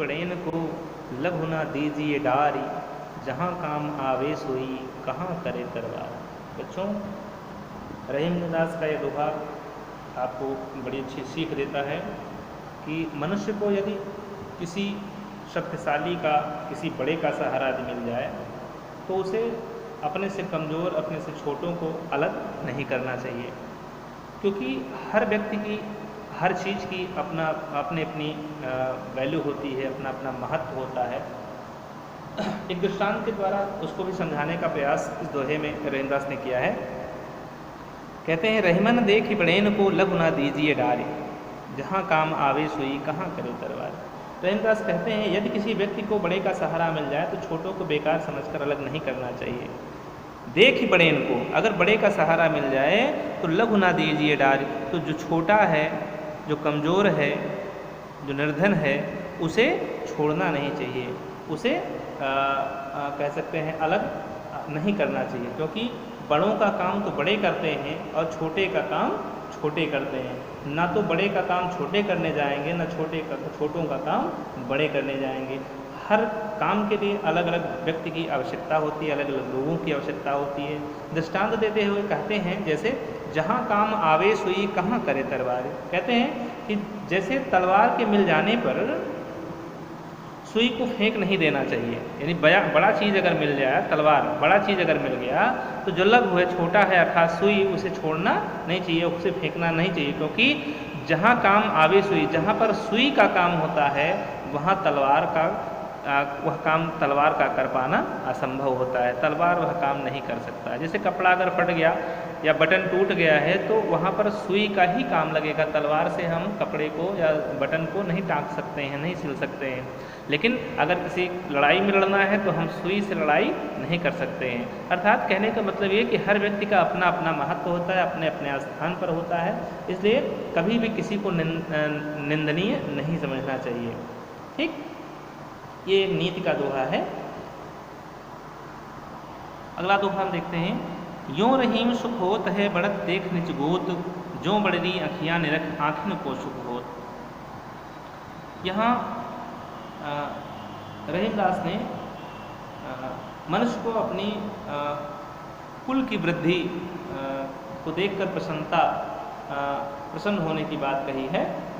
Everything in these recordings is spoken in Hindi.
बड़ेन को लघु न दीजिए डारी, जहाँ काम आवे सोई कहाँ करे तरवार। बच्चों, रहीमदास का यह दोहा आपको बड़ी अच्छी सीख देता है कि मनुष्य को यदि किसी शक्तिशाली का, किसी बड़े का सहारा यदि मिल जाए तो उसे अपने से कमज़ोर, अपने से छोटों को अलग नहीं करना चाहिए, क्योंकि हर व्यक्ति की, हर चीज़ की अपना अपनी वैल्यू होती है, अपना अपना महत्व होता है। एक दृष्टांत के द्वारा उसको भी समझाने का प्रयास इस दोहे में रहीमदास ने किया है। कहते हैं, रहीमन देखि बड़ेन को लघु ना दीजिए डारी, जहाँ काम आवे सोई कहाँ करे तरवार। रहीमदास कहते हैं, यदि किसी व्यक्ति को बड़े का सहारा मिल जाए तो छोटों को बेकार समझकर अलग नहीं करना चाहिए। देखि बड़ेन को, अगर बड़े का सहारा मिल जाए तो लघु ना दीजिए डारी, तो जो छोटा है, जो कमज़ोर है, जो निर्धन है, उसे छोड़ना नहीं चाहिए, उसे कह सकते हैं अलग नहीं करना चाहिए, क्योंकि बड़ों का काम तो बड़े करते हैं और छोटे का काम छोटे करते हैं। ना तो बड़े का काम छोटे करने जाएंगे, ना छोटों का काम बड़े करने जाएंगे। हर काम के लिए अलग अलग व्यक्ति की आवश्यकता होती है, अलग अलग लोगों की आवश्यकता होती है। दृष्टांत देते हुए कहते हैं, जैसे जहाँ काम आवे सोई कहाँ करे तलवार। कहते हैं कि जैसे तलवार के मिल जाने पर सुई को फेंक नहीं देना चाहिए, यानी बड़ा चीज़ अगर मिल जाए, तलवार बड़ा चीज़ अगर मिल गया तो जो लघु है, छोटा है अर्थात सुई, उसे छोड़ना नहीं चाहिए, उसे फेंकना नहीं चाहिए, क्योंकि जहाँ काम आवे सुई, जहाँ पर सुई का काम होता है वहाँ तलवार का वह काम तलवार का कर पाना असंभव होता है। तलवार वह काम नहीं कर सकता। जैसे कपड़ा अगर फट गया या बटन टूट गया है तो वहाँ पर सुई का ही काम लगेगा। तलवार से हम कपड़े को या बटन को नहीं टाँक सकते हैं, नहीं सिल सकते हैं। लेकिन अगर किसी लड़ाई में लड़ना है तो हम सुई से लड़ाई नहीं कर सकते हैं। अर्थात कहने का मतलब ये कि हर व्यक्ति का अपना अपना महत्व होता है, अपने अपने स्थान पर होता है, इसलिए कभी भी किसी को निंदनीय नहीं समझना चाहिए। ठीक, ये नीति का दोहा है। अगला दोहा हम देखते हैं, यों रहीम सुख होत है बढ़त देख निज गोत, जो बड़री अखियाँ निरख आँखिन को सुख होत। यहाँ रहीमदास ने मनुष्य को अपनी कुल की वृद्धि को देखकर प्रसन्न होने की बात कही है।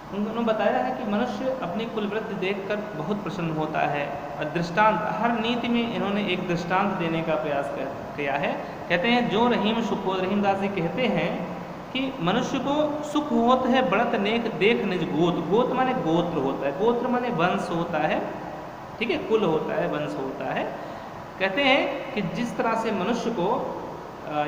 उन्होंने बताया है कि मनुष्य अपनी कुल वृद्धि देखकर बहुत प्रसन्न होता है। और दृष्टांत, हर नीति में इन्होंने एक दृष्टांत देने का प्रयास किया है। कहते हैं, जो रहीम सुख होत, रहीमदास जी कहते हैं कि मनुष्य को सुख होत है बढ़त नेक देख निज गोत। गोत माने गोत्र होता है, गोत्र माने वंश होता है, ठीक है, कुल होता है, वंश होता है। कहते हैं कि जिस तरह से मनुष्य को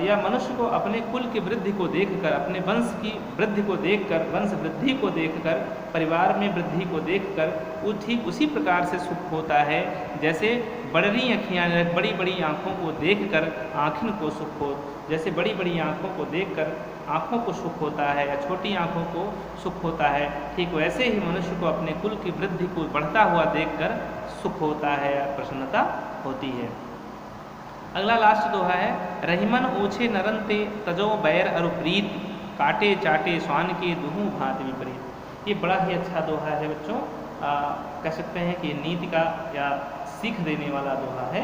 या मनुष्य को अपने कुल की वृद्धि को देखकर, अपने वंश की वृद्धि को देखकर, वंश वृद्धि को देखकर, परिवार में वृद्धि को देखकर वो ठीक उसी प्रकार से सुख होता है जैसे बड़ी अखियाँ, बड़ी बड़ी आँखों को देखकर आँखिन को सुख हो। जैसे बड़ी बड़ी आँखों को देखकर आँखों को सुख होता है या छोटी आँखों को सुख होता है, ठीक वैसे ही मनुष्य को अपने कुल की वृद्धि को बढ़ता हुआ देखकर सुख होता है या प्रसन्नता होती है। अगला लास्ट दोहा है, रहीमन ओछे नरंते तजो बैर अरु प्रीत, काटे चाटे स्वान के दुहू भांति विपरीत। ये बड़ा ही अच्छा दोहा है बच्चों। कह सकते हैं कि नीति का या सीख देने वाला दोहा है।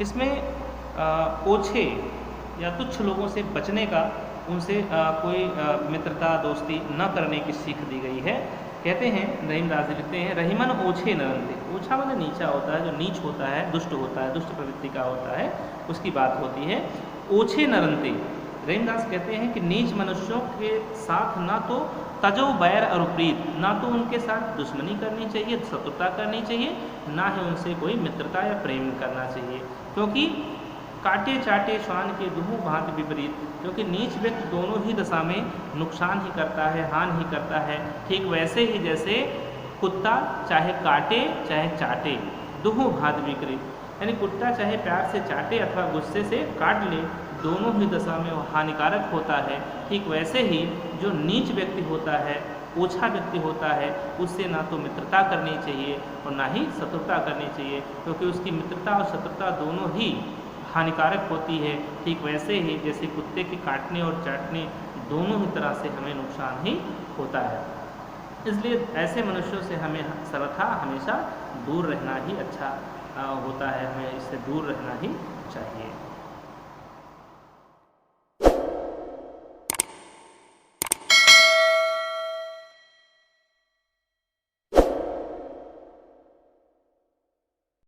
इसमें ओछे या तुच्छ लोगों से बचने का, उनसे कोई मित्रता दोस्ती न करने की सीख दी गई है। कहते हैं, रहीमदास जी लिखते हैं, रहीमन ओछे नरंते, ओछा माने नीचा होता है, जो नीच होता है, दुष्ट होता है, दुष्ट प्रवृत्ति का होता है, उसकी बात होती है। ओछे नरंते, रहीमदास कहते हैं कि नीच मनुष्यों के साथ ना तो तजो बैर और प्रीत, ना तो उनके साथ दुश्मनी करनी चाहिए, शत्रुता करनी चाहिए, ना ही उनसे कोई मित्रता या प्रेम करना चाहिए, क्योंकि काटे चाटे श्वान के दुहू भांति विपरीत, क्योंकि नीच व्यक्ति दोनों ही दशा में नुकसान ही करता है, हानि ही करता है। ठीक वैसे ही जैसे कुत्ता चाहे काटे चाहे चाटे, दुहू भांति विपरीत, यानी कुत्ता चाहे प्यार से चाटे अथवा गुस्से से काट ले, दोनों ही दशा में वह हानिकारक होता है। ठीक वैसे ही जो नीच व्यक्ति होता है, ओछा व्यक्ति होता है, उससे ना तो मित्रता करनी चाहिए और ना ही शत्रुता करनी चाहिए, क्योंकि उसकी मित्रता और शत्रुता दोनों ही हानिकारक होती है। ठीक वैसे ही जैसे कुत्ते के काटने और चाटने दोनों ही तरह से हमें नुकसान ही होता है। इसलिए ऐसे मनुष्यों से हमें सर्वथा हमेशा दूर रहना ही अच्छा होता है, हमें इससे दूर रहना ही चाहिए।